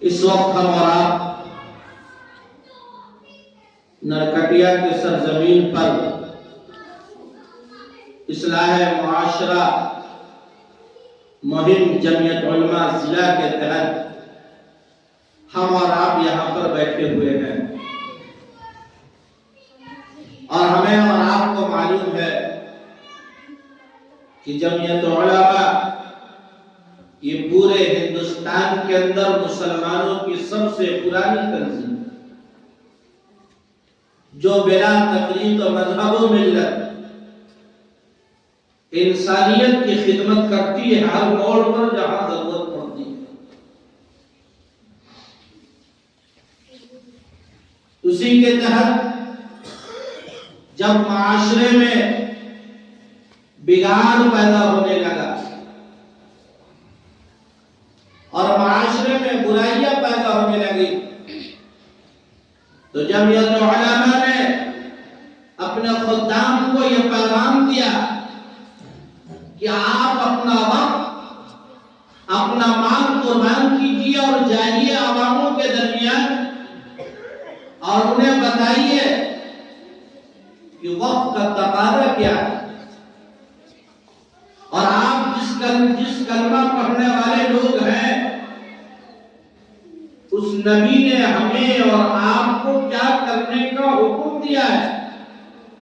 इस वक्त हम और आप नरकटिया के सरजमीन पर इस्लाह मुआशरा मुहिम जमीयत उलमा जिला के तहत हम और आप यहाँ पर बैठे हुए हैं और हमें और आपको मालूम है कि जमीयत उलमा ये पूरे हिंदुस्तान के अंदर मुसलमानों की सबसे पुरानी तंजीम जो बिला तकलीद और मजहब मिल्लत इंसानियत की खिदमत करती है हर मोड़ पर जहां जरूरत पड़ती है। उसी के तहत जब माशरे में बिगाड़ पैदा होने लगा और माशरे में बुराइयां पैदा होने लगी तो जमीयत उलमा ने अपने खुद्दाम को यह पैगाम दिया कि आप अपना वक्त अपना माल कुर्बान कीजिए और जाइए आवामों के दरमियान और उन्हें बताइए कि वक्त का तकाज़ा क्या है और आप जिस कलमा पढ़ने वाले लोग हैं उस नबी ने हमें और आपको क्या करने का हुक्म दिया है